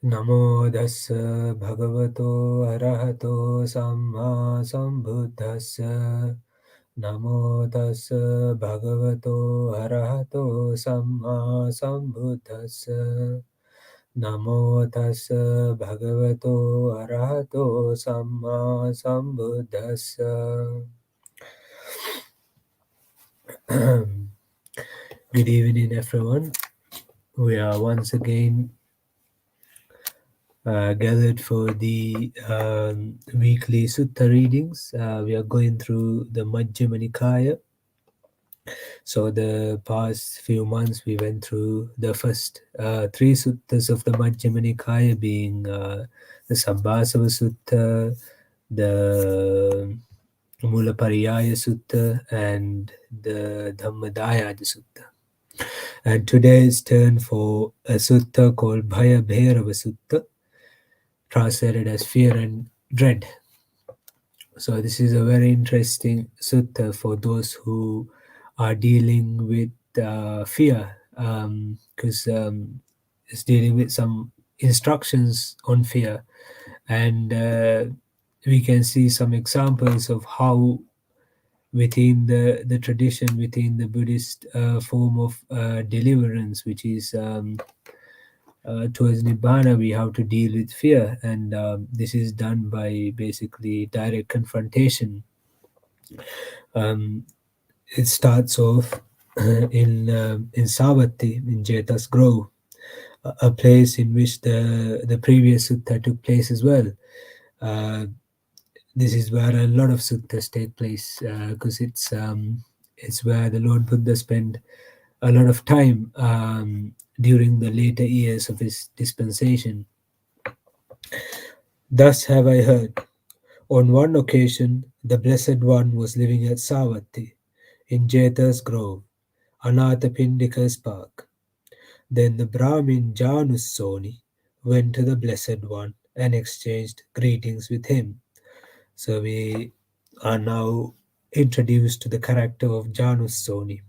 Namo Dassa Bhagavato Arahato Samma Sambuddhassa. Namo Dassa Bhagavato Arahato Samma Sambuddhassa. Namo Tassa Bhagavato Arahato Samma Sambuddhassa. Good evening, everyone. We are once again gathered for the weekly sutta readings. We are going through the Majjima Nikaya. So the past few months we went through the first three suttas of the Majjima Nikaya, being the Sabbasava Sutta, the Mulapariyaya Sutta, and the Dhammadayada Sutta. And today's turn for a sutta called Bhayabherava Sutta, translated as fear and dread. So this is a very interesting sutta for those who are dealing with fear, because it's dealing with some instructions on fear, and we can see some examples of how within the tradition, within the Buddhist form of deliverance, which is towards Nibbana, we have to deal with fear, and this is done by basically direct confrontation. It starts off in Savatthi, in Jeta's Grove, a place in which the previous sutta took place as well. This is where a lot of suttas take place, because it's where the Lord Buddha spent a lot of time during the later years of his dispensation. Thus have I heard. On one occasion, the Blessed One was living at Savatthi, in Jeta's Grove, Anathapindika's park. Then the Brahmin Janussoni went to the Blessed One and exchanged greetings with him. So we are now introduced to the character of Janussoni.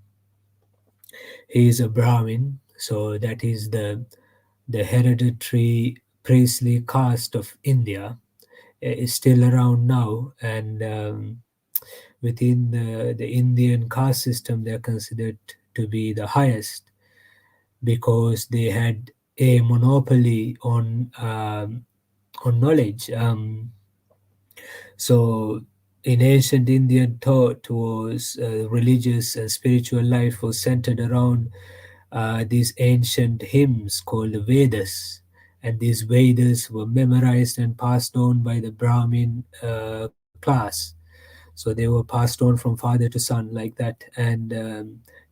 He is a Brahmin, so that is the hereditary priestly caste of India. Is still around now, and within the Indian caste system, they are considered to be the highest because they had a monopoly on knowledge. So in ancient Indian thought was religious and spiritual life was centered around these ancient hymns called the Vedas, and these Vedas were memorized and passed on by the Brahmin class. So they were passed on from father to son like that, and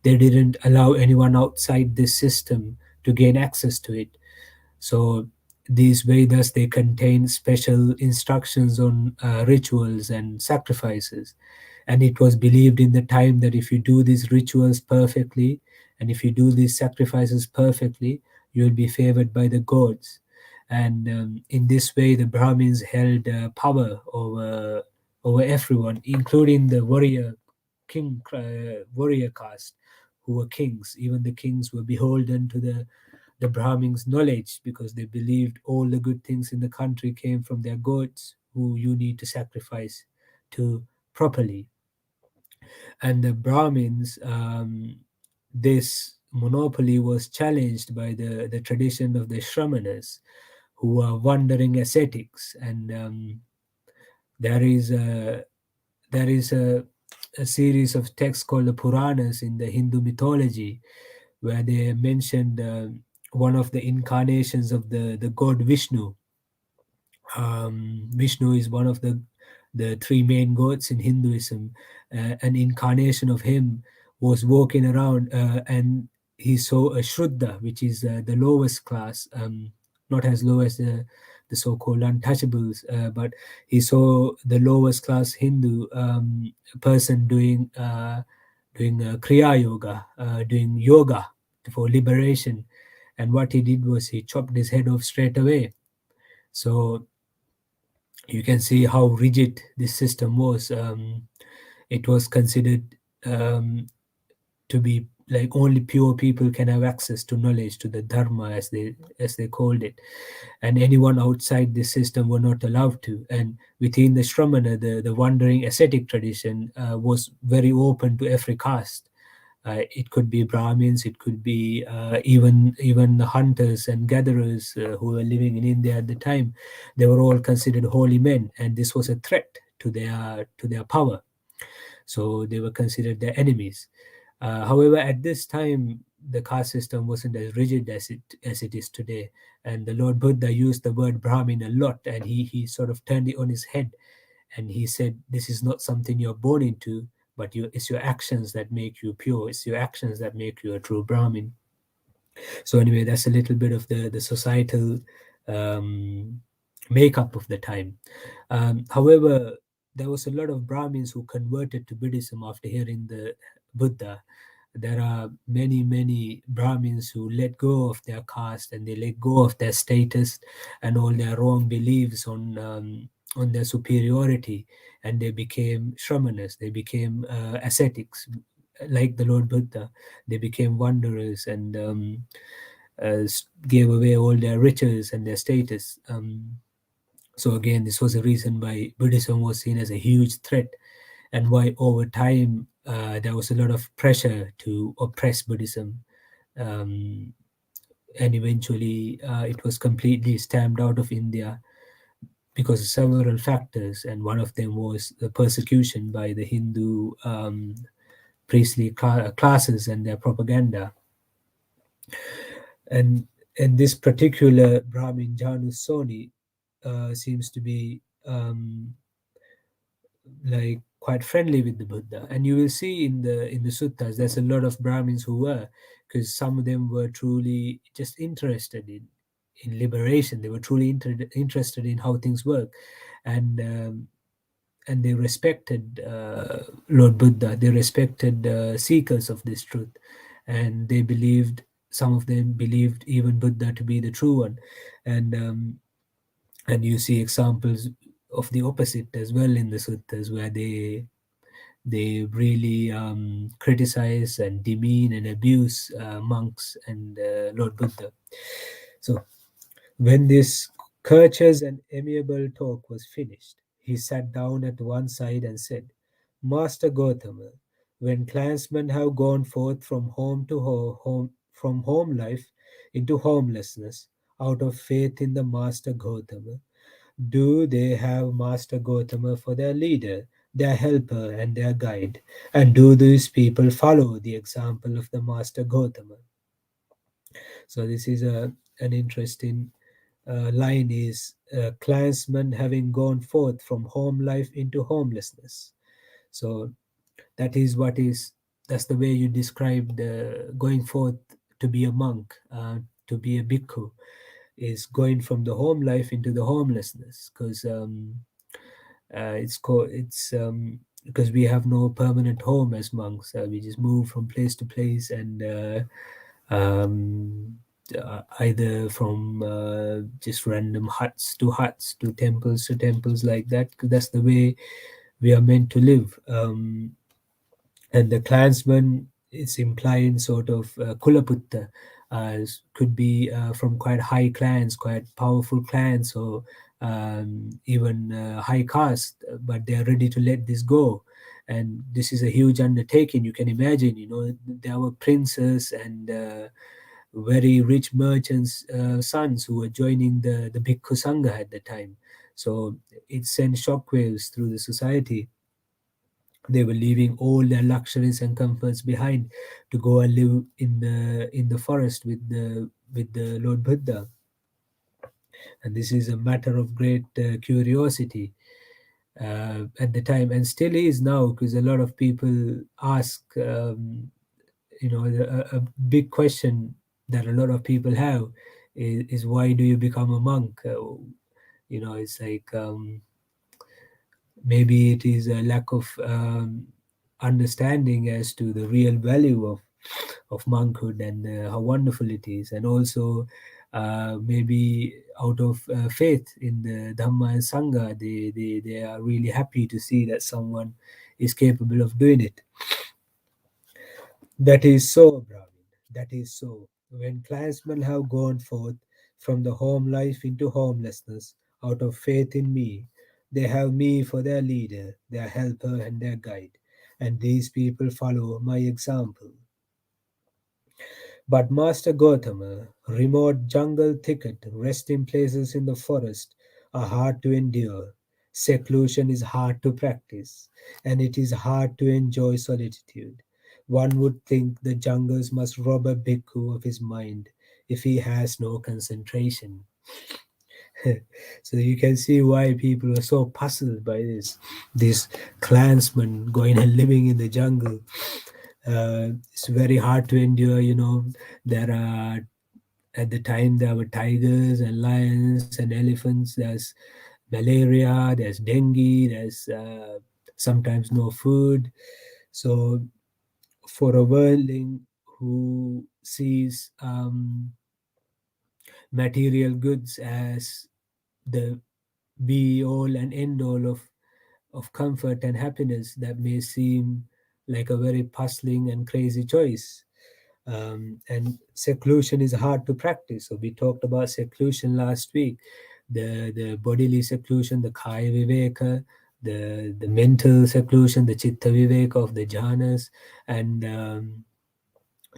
they didn't allow anyone outside this system to gain access to it. So these Vedas, they contain special instructions on rituals and sacrifices, and it was believed in the time that if you do these rituals perfectly and if you do these sacrifices perfectly, you will be favored by the gods. And in this way, the Brahmins held power over everyone, including the warrior caste, who were kings. Even the kings were beholden to the Brahmins' knowledge, because they believed all the good things in the country came from their gods, who you need to sacrifice to properly. And the Brahmins, this monopoly was challenged by the tradition of the Shramanas, who are wandering ascetics. And there is a series of texts called the Puranas in the Hindu mythology, where they mentioned one of the incarnations of the god Vishnu. Vishnu is one of the three main gods in Hinduism. An incarnation of him was walking around, and he saw a Shruddha, which is the lowest class, not as low as the so-called untouchables, but he saw the lowest class Hindu person doing Kriya Yoga, doing yoga for liberation. And what he did was he chopped his head off straight away. So you can see how rigid this system was. It was considered to be like only pure people can have access to knowledge, to the dharma, as they called it, and anyone outside this system were not allowed to. And within the Shramana, the wandering ascetic tradition was very open to every caste. It could be Brahmins, it could be even the hunters and gatherers who were living in India at the time. They were all considered holy men, and this was a threat to their power. So they were considered their enemies. However, at this time, the caste system wasn't as rigid as it is today, and the Lord Buddha used the word Brahmin a lot, and he sort of turned it on his head, and he said, "This is not something you're born into, but it's your actions that make you pure. It's your actions that make you a true Brahmin." So anyway, that's a little bit of the societal um, makeup of the time. However, there was a lot of Brahmins who converted to Buddhism after hearing the Buddha. There are many Brahmins who let go of their caste, and they let go of their status and all their wrong beliefs on their superiority, and they became Shramanas. They became ascetics, like the Lord Buddha. They became wanderers and gave away all their riches and their status. So again, this was a reason why Buddhism was seen as a huge threat, and why over time there was a lot of pressure to oppress Buddhism, um, and eventually it was completely stamped out of India because of several factors, and one of them was the persecution by the Hindu priestly classes and their propaganda. And this particular Brahmin Janus Soni seems to be like quite friendly with the Buddha, and you will see in the suttas there's a lot of Brahmins who were, because some of them were truly just interested in liberation. They were truly interested in how things work, and they respected Lord Buddha. They respected seekers of this truth, and they believed. Some of them believed even Buddha to be the true one, and you see examples of the opposite as well in the suttas, where they really criticize and demean and abuse monks and Lord Buddha. So when this courteous and amiable talk was finished, he sat down at one side and said, "Master Gautama, when clansmen have gone forth from home to home, from home life into homelessness, out of faith in the Master Gautama, do they have Master Gautama for their leader, their helper, and their guide? And do these people follow the example of the Master Gautama?" So this is an interesting line is clansmen having gone forth from home life into homelessness. So that is what is that's the way you described going forth to be a monk, to be a bhikkhu, is going from the home life into the homelessness, because it's because we have no permanent home as monks. We just move from place to place, and either from just random huts to temples like that. That's the way we are meant to live. And the clansman is implying sort of kulaputta, could be from quite high clans, quite powerful clans, or even high caste, but they are ready to let this go. And this is a huge undertaking. You can imagine, there were princes and very rich merchants' sons who were joining the Bhikkhu Sangha at the time. So it sent shockwaves through the society. They were leaving all their luxuries and comforts behind to go and live in the forest with the Lord Buddha. And this is a matter of great curiosity at the time, and still is now, because a lot of people ask, a big question that a lot of people have is why do you become a monk? It's like maybe it is a lack of understanding as to the real value of monkhood and how wonderful it is, and also maybe out of faith in the Dhamma and Sangha, they are really happy to see that someone is capable of doing it. That is so, Brahmin. That is so. When clansmen have gone forth from the home life into homelessness out of faith in me, they have me for their leader, their helper, and their guide. And these people follow my example. But Master Gautama, remote jungle thicket, resting places in the forest are hard to endure. Seclusion is hard to practice, and it is hard to enjoy solitude. One would think the jungles must rob a bhikkhu of his mind if he has no concentration. So you can see why people are so puzzled by this clansmen going and living in the jungle. It's very hard to endure. There are at the time there were tigers and lions and elephants. There's malaria, there's dengue, there's sometimes no food. So for a worldling who sees material goods as the be all and end all of comfort and happiness, that may seem like a very puzzling and crazy choice. And seclusion is hard to practice. So we talked about seclusion last week, the bodily seclusion, the kaya viveka, the mental seclusion, the chitta viveka of the jhanas, and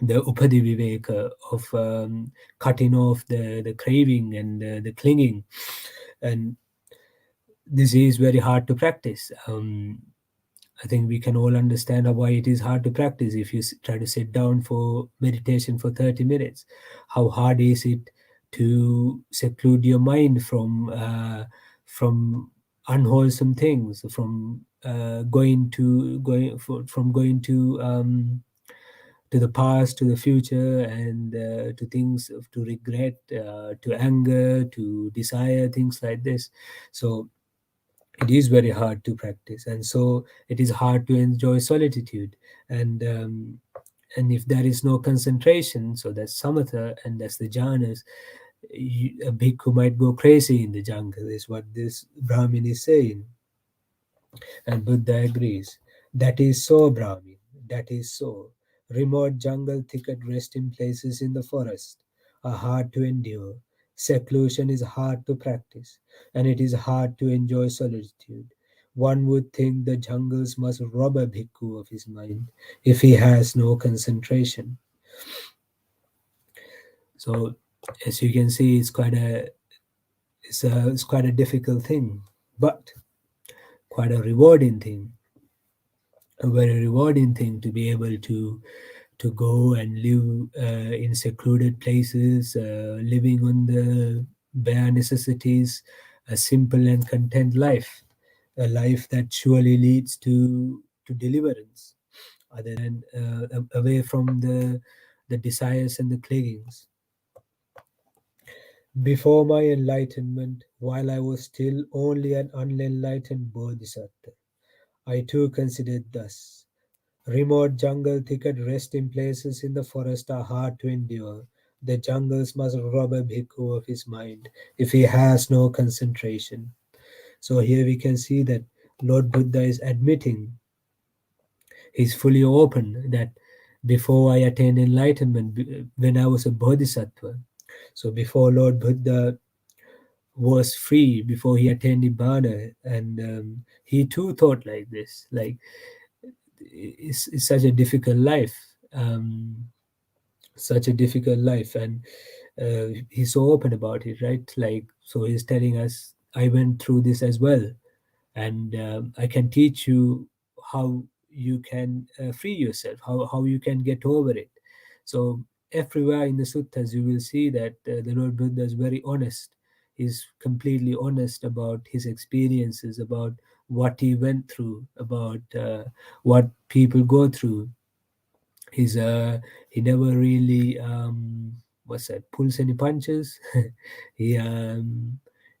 the upadi viveka of cutting off the craving and the clinging. And this is very hard to practice. I think we can all understand why it is hard to practice. If you try to sit down for meditation for 30 minutes, how hard is it to seclude your mind from unwholesome things, from going to the past, to the future, and to things to regret, to anger, to desire, things like this. So it is very hard to practice, and so it is hard to enjoy solitude. And um, and if there is no concentration, so that's samatha and that's the jhanas, a bhikkhu might go crazy in the jungle, is what this brahmin is saying. And Buddha agrees. That is so, Brahmin. That is so. Remote jungle thicket resting places in the forest are hard to endure. Seclusion is hard to practice, and it is hard to enjoy solitude. One would think the jungles must rob a bhikkhu of his mind if he has no concentration. So, as you can see, it's quite a difficult thing, but quite a rewarding thing. A very rewarding thing to be able to go and live in secluded places, living on the bare necessities, a simple and content life, a life that surely leads to deliverance, other than away from the desires and the clingings. Before my enlightenment, while I was still only an unenlightened bodhisattva, I too considered thus. Remote jungle thicket resting places in the forest are hard to endure. The jungles must rob a bhikkhu of his mind if he has no concentration. So here we can see that Lord Buddha is admitting, he's fully open, that before I attained enlightenment, when I was a bodhisattva, so before Lord Buddha was free, before he attained Nibbana, and he too thought like this, like it's such a difficult life. Such a difficult life, and he's so open about it, right? Like, so he's telling us, I went through this as well, and I can teach you how you can free yourself, how you can get over it. So everywhere in the suttas you will see that the Lord Buddha is very honest. He's completely honest about his experiences, about what he went through, about what people go through. He never really what's that, pulls any punches. he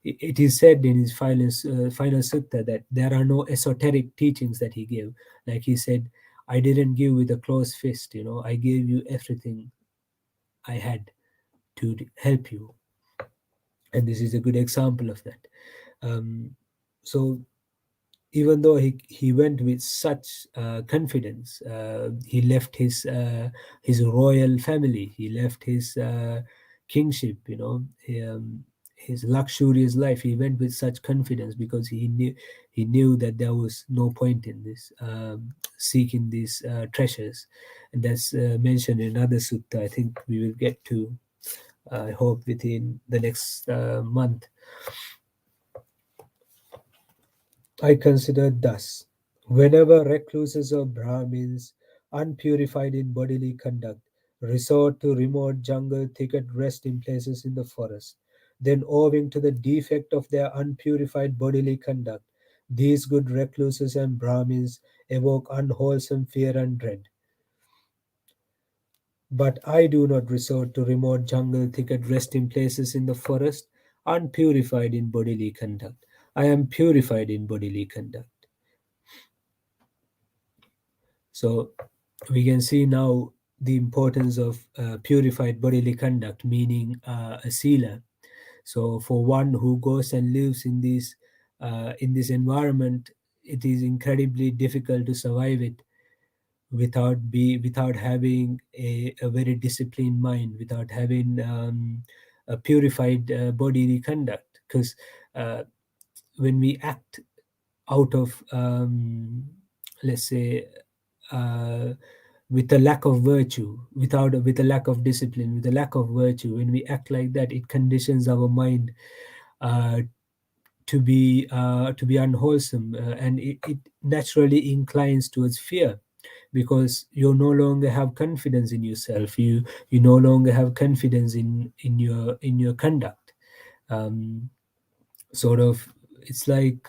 it is said in his final sutta that there are no esoteric teachings that he gave. Like he said, I didn't give with a closed fist, I gave you everything I had to help you. And this is a good example of that. So even though he went with such confidence, he left his royal family, he left his kingship, his luxurious life. He went with such confidence because he knew that there was no point in this seeking these treasures, and that's mentioned in another sutta. I think we will get to. I hope within the next month. I consider thus: whenever recluses or Brahmins, unpurified in bodily conduct, resort to remote jungle thicket resting places in the forest, then owing to the defect of their unpurified bodily conduct, these good recluses and Brahmins evoke unwholesome fear and dread. But I do not resort to remote jungle thicket resting places in the forest, unpurified in bodily conduct. I am purified in bodily conduct. So we can see now the importance of purified bodily conduct, meaning a sila. So for one who goes and lives in this environment, it is incredibly difficult to survive it without having a very disciplined mind, without having a purified bodily conduct. Because uh, when we act out of let's say uh, with a lack of virtue, with a lack of discipline, with a lack of virtue, when we act like that, it conditions our mind uh, to be unwholesome, and it naturally inclines towards fear, because you no longer have confidence in yourself. You no longer have confidence in your conduct. um, Sort of, it's like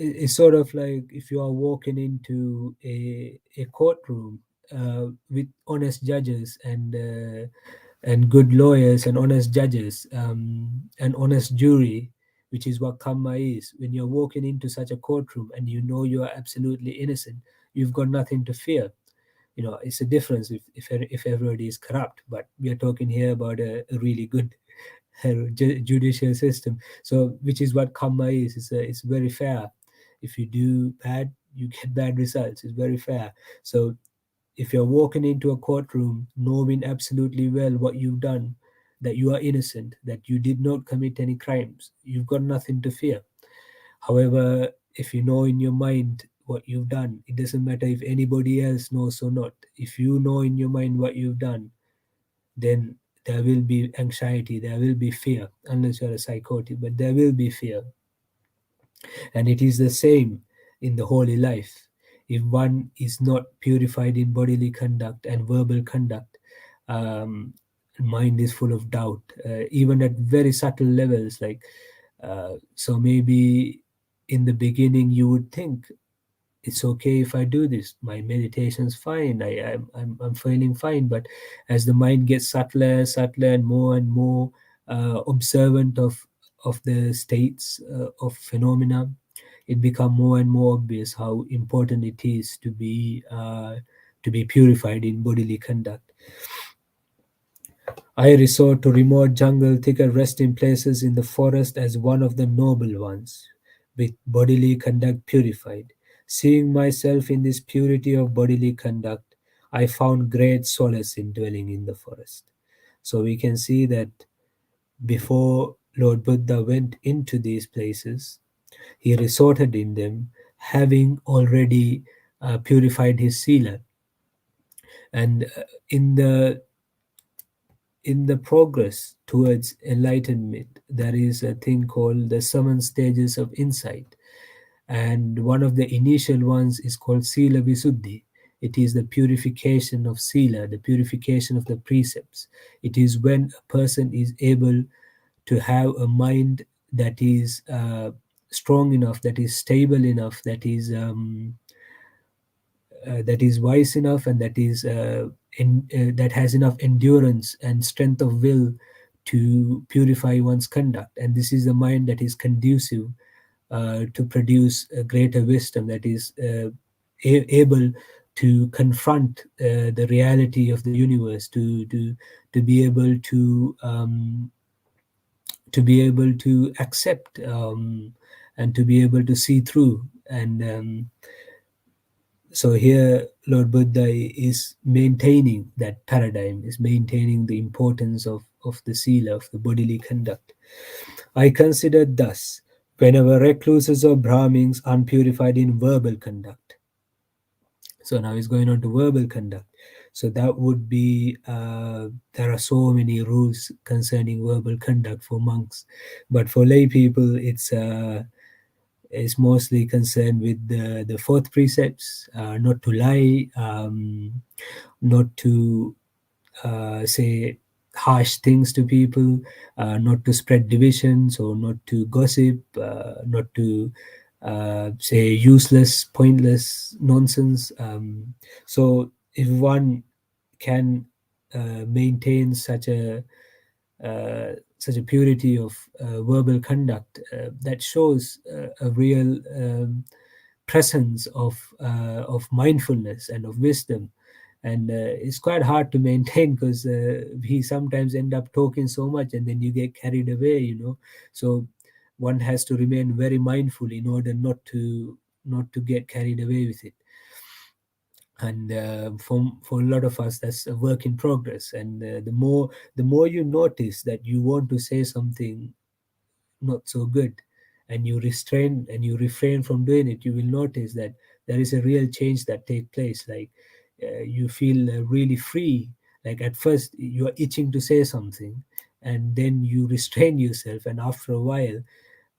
it's sort of like if you are walking into a courtroom with honest judges and good lawyers and honest judges, and honest jury, which is what karma is. When you're walking into such a courtroom and you know you are absolutely innocent, you've got nothing to fear. It's a difference if everybody is corrupt, but we are talking here about a really good judicial system. So, which is what karma is. It's very fair. If you do bad, you get bad results. It's very fair. So if you're walking into a courtroom knowing absolutely well what you've done, that you are innocent, that you did not commit any crimes, you've got nothing to fear. However, if you know in your mind what you've done, it doesn't matter if anybody else knows or not. If you know in your mind what you've done, then there will be anxiety, there will be fear, unless you're a psychotic, but there will be fear. And it is the same in the holy life. If one is not purified in bodily conduct and verbal conduct, um, mind is full of doubt, even at very subtle levels. So maybe in the beginning you would think it's okay if I do this. My meditation's fine. I'm feeling fine. But as the mind gets subtler, subtler, and more observant of the states of phenomena, it become more and more obvious how important it is to be purified in bodily conduct. I resort to remote jungle thicker resting places in the forest as one of the noble ones, with bodily conduct purified. Seeing myself in this purity of bodily conduct, I found great solace in dwelling in the forest. So we can see that before Lord Buddha went into these places, he resorted in them, having already purified his sila. And in the progress towards enlightenment, there is a thing called the 7 stages of insight. And one of the initial ones is called Sila Visuddhi. It is the purification of Sila, the purification of the precepts. It is when a person is able to have a mind that is strong enough, that is stable enough, that is wise enough, and that has enough endurance and strength of will to purify one's conduct. And this is the mind that is conducive to produce a greater wisdom, that is able to confront the reality of the universe, to be able to be able to accept and to be able to see through. And so here Lord Buddha is maintaining that paradigm, is maintaining the importance of the sila, of the bodily conduct. I consider thus, whenever recluses or Brahmins unpurified in verbal conduct. So now he's going on to verbal conduct. So that would be, there are so many rules concerning verbal conduct for monks, but for lay people, it's mostly concerned with the fourth precepts: not to lie, not to say harsh things to people, not to spread divisions, or not to gossip, not to say useless, pointless nonsense. So if one can maintain such a purity of verbal conduct, that shows a real presence of mindfulness and of wisdom. And it's quite hard to maintain, because we sometimes end up talking so much and then you get carried away. So one has to remain very mindful in order not to get carried away with it. And for a lot of us, that's a work in progress. And the more you notice that you want to say something not so good, and you restrain and you refrain from doing it, you will notice that there is a real change that take place. Like you feel really free. Like at first you are itching to say something, and then you restrain yourself, and after a while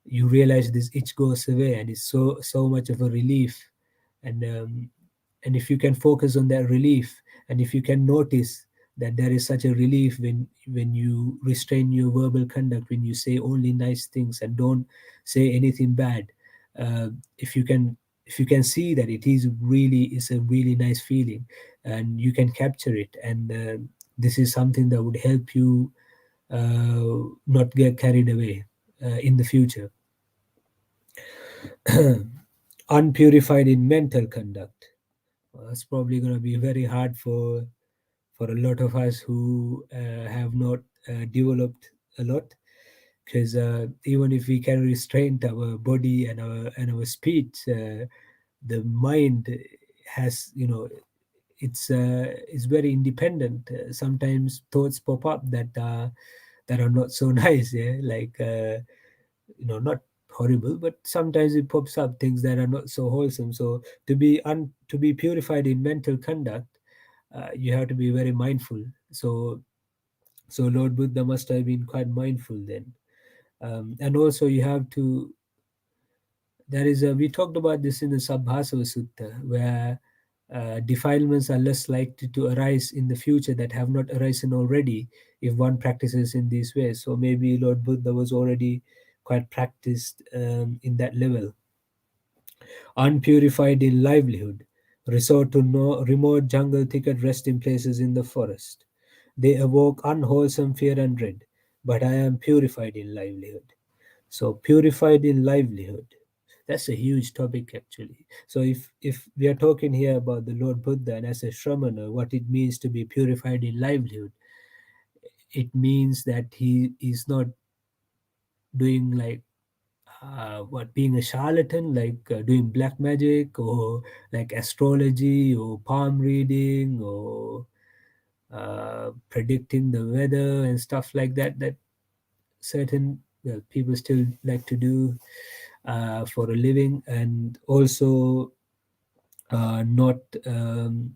you realize this itch goes away, and it's so much of a relief. And um, and if you can focus on that relief, and if you can notice that there is such a relief when you restrain your verbal conduct, when you say only nice things and don't say anything bad, uh, if you can if you can see that is a really nice feeling, and you can capture it, and this is something that would help you not get carried away in the future. Unpurified in mental conduct. Well, that's probably going to be very hard for a lot of us who have not developed a lot, because even if we can restrain our body and our speech, the mind has, it's very independent. Sometimes thoughts pop up that are not so nice, yeah, like not horrible, but sometimes it pops up things that are not so wholesome. So to be purified in mental conduct, you have to be very mindful. So Lord Buddha must have been quite mindful then. And also you have to there is a we talked about this in the Sabbhasava Sutta, where defilements are less likely to arise in the future that have not arisen already, if one practices in these ways. So maybe Lord Buddha was already quite practiced in that level. Unpurified in livelihood, resort to no remote jungle thicket resting places in the forest. They evoke unwholesome fear and dread, but I am purified in livelihood. So purified in livelihood. That's a huge topic actually. So if we are talking here about the Lord Buddha and as a Shramana, what it means to be purified in livelihood, it means that he is not doing like what being a charlatan, like doing black magic, or like astrology or palm reading, or predicting the weather and stuff like that certain, well, people still like to do for a living. And also not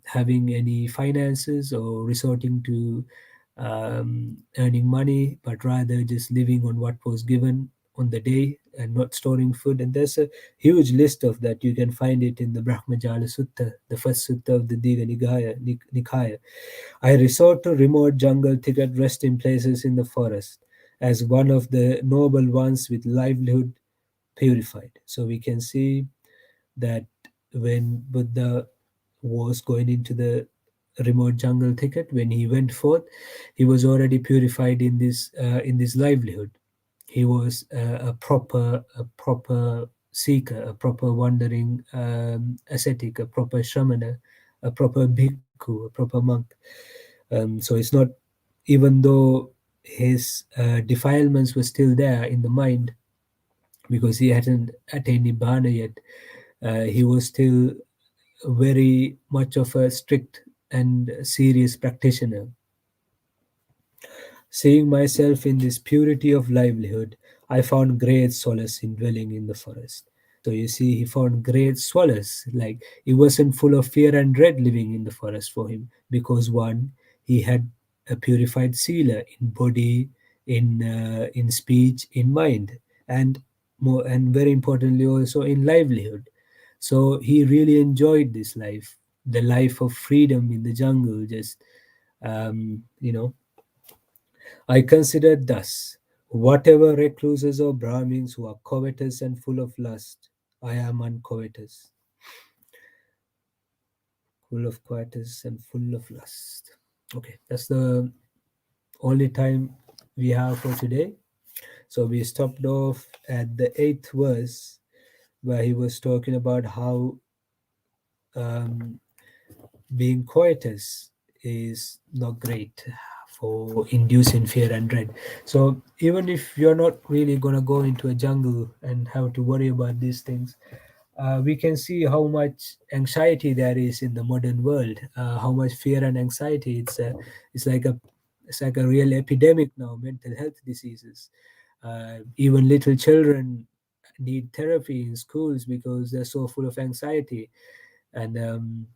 having any finances or resorting to earning money, but rather just living on what was given on the day and not storing food. And there's a huge list of that. You can find it in the Brahmajala Sutta, the first sutta of the Diga Nikaya. I resort to remote jungle thicket resting places in the forest as one of the noble ones with livelihood purified. So we can see that when Buddha was going into the remote jungle thicket, when he went forth, he was already purified in this livelihood. He was a proper seeker, a proper wandering ascetic, a proper shramana, a proper bhikkhu, a proper monk. So it's not, even though his defilements were still there in the mind, because he hadn't attained Nibbana yet. He was still very much of a strict and serious practitioner. Seeing myself in this purity of livelihood, I found great solace in dwelling in the forest. So you see, he found great solace. Like, it wasn't full of fear and dread living in the forest for him, because one, he had a purified sila in body, in speech, in mind, and more, and very importantly also in livelihood. So he really enjoyed this life, the life of freedom in the jungle. Just you know, I consider thus: whatever recluses or Brahmins who are covetous and full of lust, I am uncovetous, full of covetous and full of lust. Okay, that's the only time we have for today. So we stopped off at the eighth verse, where he was talking about how um, being covetous is not great for inducing fear and dread. So even if you're not really going to go into a jungle and have to worry about these things, we can see how much anxiety there is in the modern world, how much fear and anxiety. It's like a it's like a real epidemic now, mental health diseases. Even little children need therapy in schools because they're so full of anxiety. And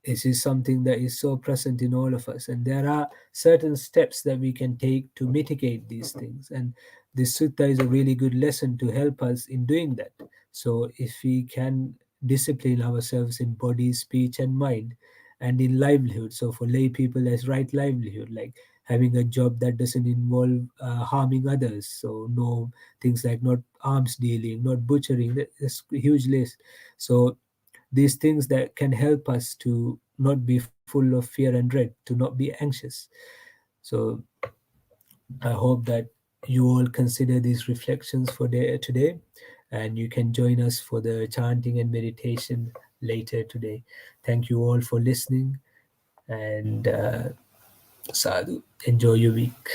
this is something that is so present in all of us, and there are certain steps that we can take to mitigate these things, and this sutta is a really good lesson to help us in doing that. So if we can discipline ourselves in body, speech, and mind, and in livelihood, so for lay people, as right livelihood, like having a job that doesn't involve harming others, so no things like not arms dealing, not butchering. That's a huge list. So these things that can help us to not be full of fear and dread, to not be anxious. So I hope that you all consider these reflections for today, and you can join us for the chanting and meditation later today. Thank you all for listening, and sadhu. Enjoy your week.